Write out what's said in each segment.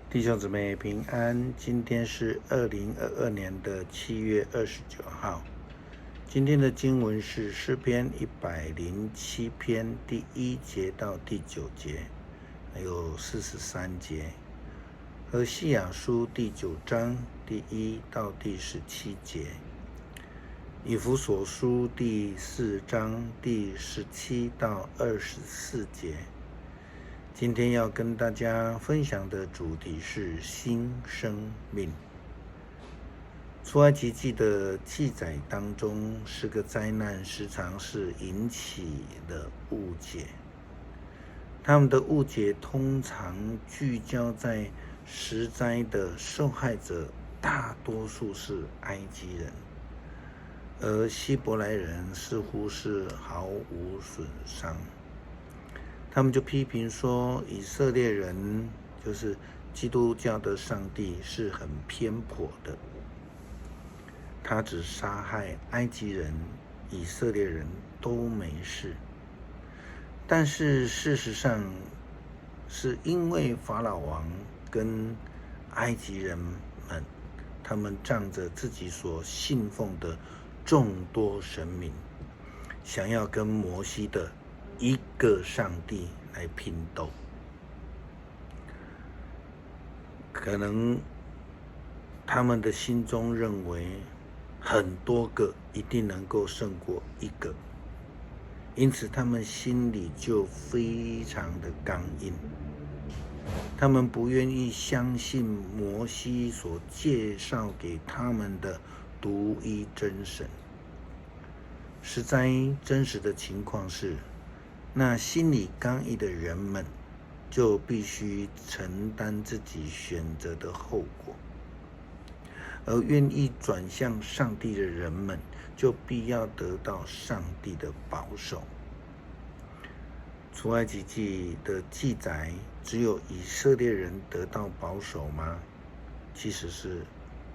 弟兄姊妹平安，今天是2022年的7月29号。今天的经文是诗篇107篇第1节到第9节，还有43节。和西雅书第9章第1到第17节。以弗所书第4章第17到24节。今天要跟大家分享的主题是新生命。出埃及记的记载当中，是个灾难时常是引起的误解。他们的误解通常聚焦在十灾的受害者，大多数是埃及人，而希伯来人似乎是毫无损伤。他们就批评说，以色列人就是基督教的上帝是很偏颇的，他只杀害埃及人，以色列人都没事。但是事实上，是因为法老王跟埃及人们，他们仗着自己所信奉的众多神明，想要跟摩西的一个上帝来拼斗。可能他们的心中认为很多个一定能够胜过一个，因此他们心里就非常的刚硬。他们不愿意相信摩西所介绍给他们的独一真神。实在真实的情况是，那心里刚毅的人们就必须承担自己选择的后果，而愿意转向上帝的人们就必要得到上帝的保守。出埃及记的记载只有以色列人得到保守吗？其实是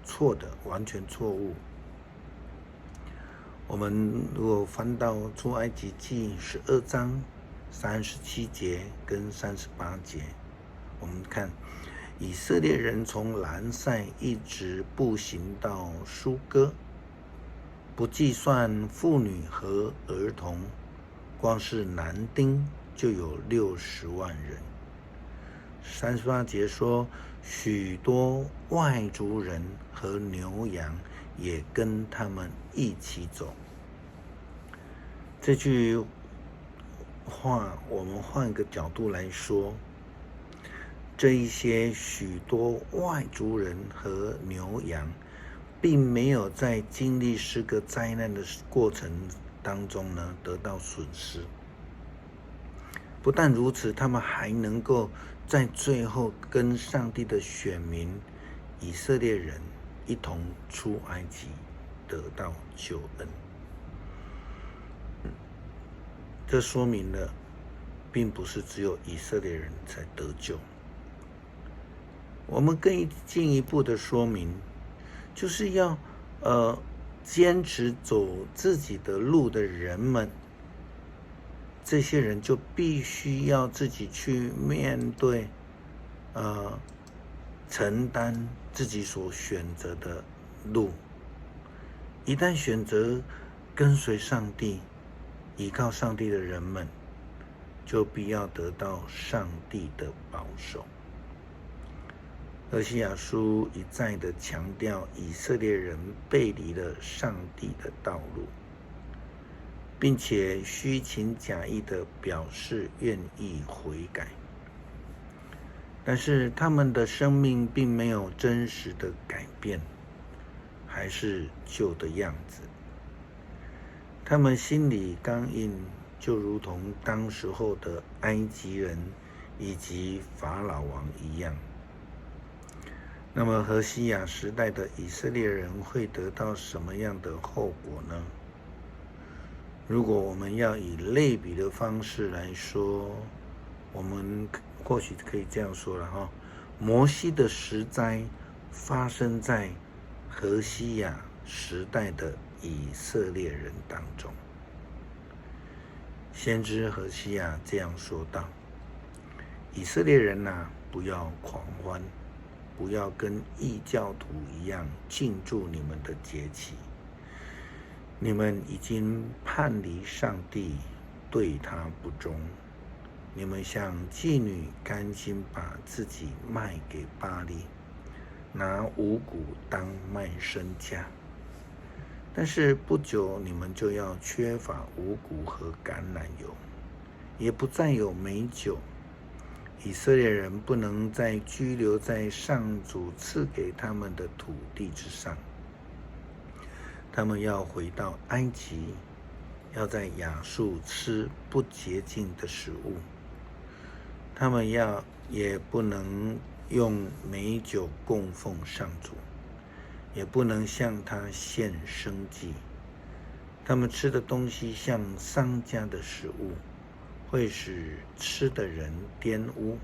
错的，完全错误。我们如果翻到出埃及记12章37节跟38节，我们看以色列人从兰塞一直步行到舒歌，不计算妇女和儿童，光是男丁就有60万人。38节说，许多外族人和牛羊也跟他们一起走。这句话我们换个角度来说，这一些许多外族人和牛羊并没有在经历10个灾难的过程当中呢得到损失。不但如此，他们还能够在最后跟上帝的选民以色列人一同出埃及，得到救恩。这说明了并不是只有以色列人才得救。我们更进一步的说明，就是要坚持走自己的路的人们，这些人就必须要自己去面对承担自己所选择的路。一旦选择跟随上帝，依靠上帝的人们，就必要得到上帝的保守。何西阿书一再的强调，以色列人背离了上帝的道路，并且虚情假意的表示愿意悔改，但是他们的生命并没有真实的改变，还是旧的样子。他们心里刚硬，就如同当时候的埃及人以及法老王一样。那么何西亚时代的以色列人会得到什么样的后果呢？如果我们要以类比的方式来说，我们或许可以这样说了哈：摩西的10灾发生在何西亚时代的以色列人当中。先知何西亚这样说道：以色列人啊，不要狂欢，不要跟异教徒一样庆祝你们的节期。你们已经叛离上帝，对他不忠。你们像妓女，甘心把自己卖给巴力，拿五谷当卖身价。但是不久，你们就要缺乏五谷和橄榄油，也不再有美酒。以色列人不能再居留在上主赐给他们的土地之上，他们要回到埃及，要在亚述吃不洁净的食物。他们也不能用美酒供奉上主，也不能向他献生祭。他们吃的东西像丧家的食物，会使吃的人玷污。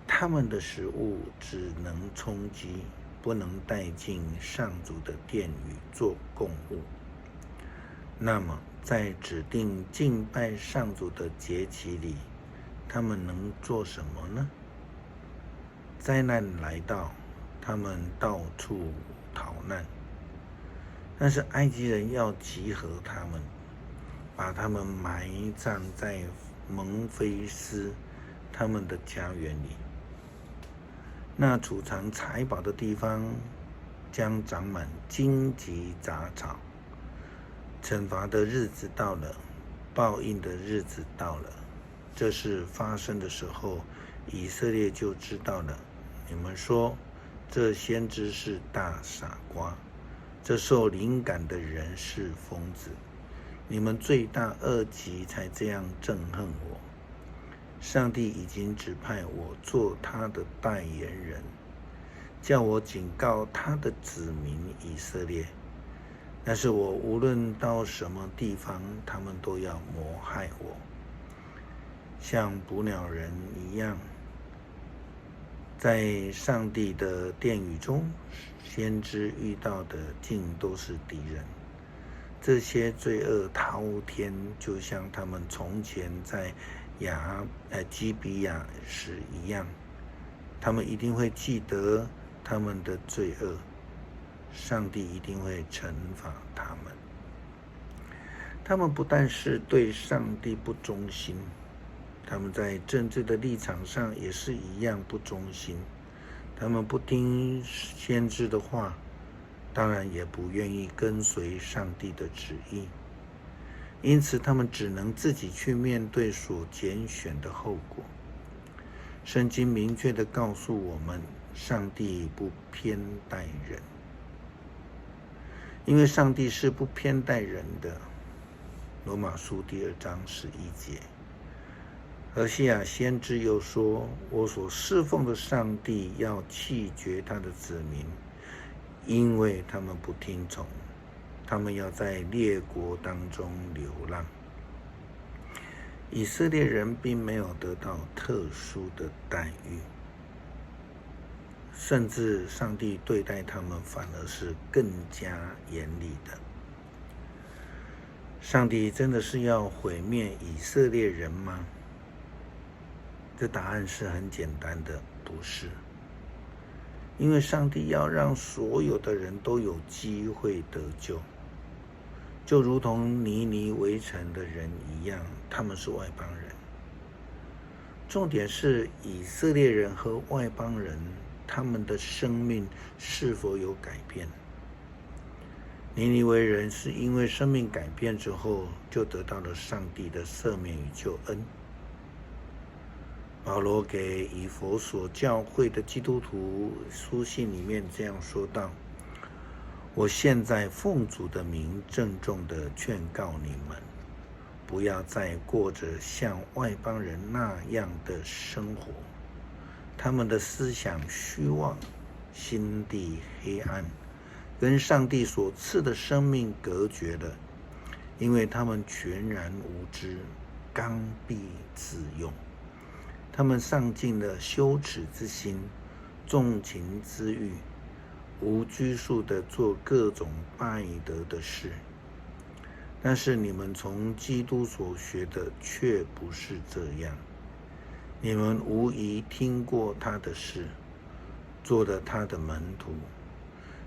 他们的食物只能充饥，不能带进上主的殿宇做供物。那么在指定敬拜上主的节期里，他们能做什么呢？灾难来到，他们到处逃难，但是埃及人要集合他们，把他们埋葬在蒙菲斯他们的家园里。那储藏财宝的地方将长满荆棘杂草。惩罚的日子到了，报应的日子到了。这事发生的时候，以色列就知道了。你们说，这先知是大傻瓜，这受灵感的人是疯子。你们罪大恶极，才这样憎恨我。上帝已经指派我做他的代言人，叫我警告他的子民以色列。但是我无论到什么地方，他们都要谋害我，像捕鸟人一样。在上帝的殿宇中，先知遇到的尽都是敌人。这些罪恶滔天，就像他们从前在基比亚时一样。他们一定会记得他们的罪恶，上帝一定会惩罚他们。他们不但是对上帝不忠心，他们在政治的立场上也是一样不忠心。他们不听先知的话，当然也不愿意跟随上帝的旨意，因此他们只能自己去面对所拣选的后果。圣经明确地告诉我们，上帝不偏待人，因为上帝是不偏待人的。罗马书第2章11节。何西亚先知又说，我所侍奉的上帝要弃绝他的子民，因为他们不听从，他们要在列国当中流浪。以色列人并没有得到特殊的待遇，甚至上帝对待他们反而是更加严厉的。上帝真的是要毁灭以色列人吗？这答案是很简单的，不是。因为上帝要让所有的人都有机会得救，就如同尼尼微城的人一样，他们是外邦人。重点是以色列人和外邦人，他们的生命是否有改变？尼尼微人是因为生命改变之后，就得到了上帝的赦免与救恩。保罗给以弗所教会的基督徒书信里面这样说道：我现在奉主的名郑重地劝告你们，不要再过着像外邦人那样的生活。他们的思想虚妄，心地黑暗，跟上帝所赐的生命隔绝了，因为他们全然无知，刚愎自用。他们丧尽了羞耻之心，纵情之欲，无拘束地做各种败德的事。但是你们从基督所学的却不是这样。你们无疑听过他的事，做了他的门徒，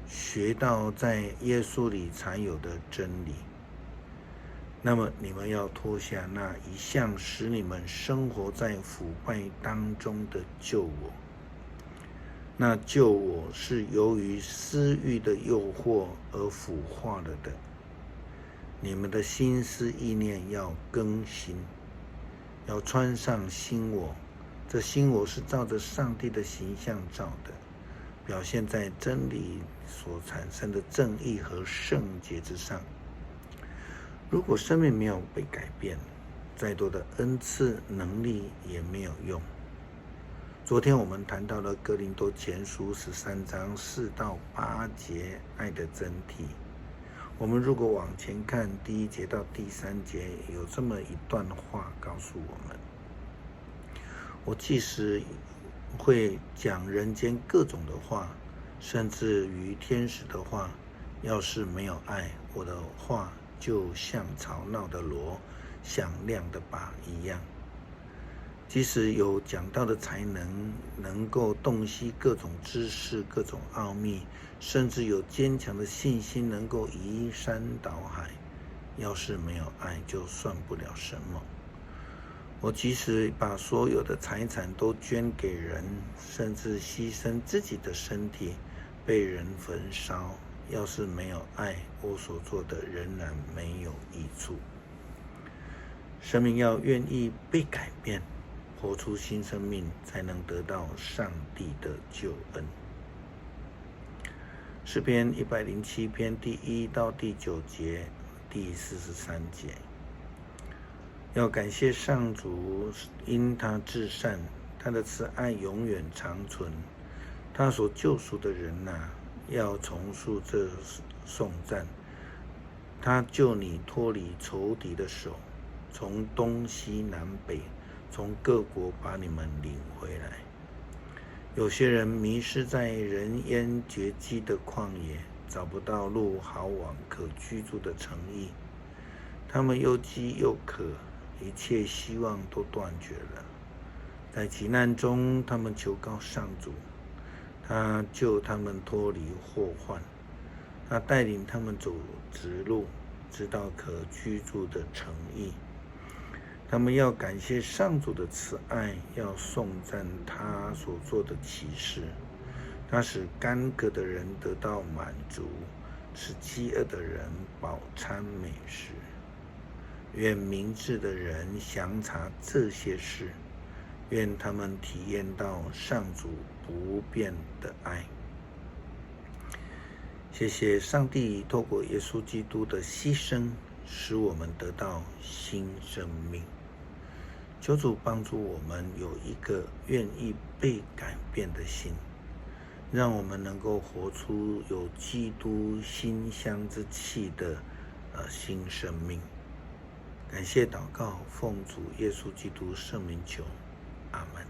学到在耶稣里才有的真理。那么你们要脱下那一向使你们生活在腐败当中的旧我。那旧我是由于私欲的诱惑而腐化了的。你们的心思意念要更新，要穿上新我。这新我是照着上帝的形象造的，表现在真理所产生的正义和圣洁之上。如果生命没有被改变，再多的恩赐能力也没有用。昨天我们谈到了哥林多前书13章4到8节爱的真谛。我们如果往前看第1节到第3节，有这么一段话告诉我们：我即使会讲人间各种的话，甚至于天使的话，要是没有爱，我的话就像吵闹的锣，响亮的靶一样。即使有讲道的才能，能够洞悉各种知识、各种奥秘，甚至有坚强的信心，能够移山倒海，要是没有爱，就算不了什么。我即使把所有的财产都捐给人，甚至牺牲自己的身体被人焚烧，要是没有爱，我所做的仍然没有益处。生命要愿意被改变，活出新生命，才能得到上帝的救恩。诗篇107篇第1到第9节，第43节。要感谢上主，因他至善，他的慈爱永远长存。他所救赎的人要重述这颂赞。他救你脱离仇敌的手，从东西南北，从各国把你们领回来。有些人迷失在人烟绝迹的旷野，找不到路好往可居住的城邑。他们又饥又渴，一切希望都断绝了。在急难中，他们求告上主，他救他们脱离祸患，他带领他们走直路，直到可居住的城邑。他们要感谢上主的慈爱，要颂赞他所做的奇事。他使干渴的人得到满足，使饥饿的人饱餐美食。愿明智的人详察这些事，愿他们体验到上主不变的爱。谢谢上帝透过耶稣基督的牺牲，使我们得到新生命。求主帮助我们有一个愿意被改变的心，让我们能够活出有基督馨香之气的新生命。感谢祷告，奉主耶稣基督圣名求，阿们。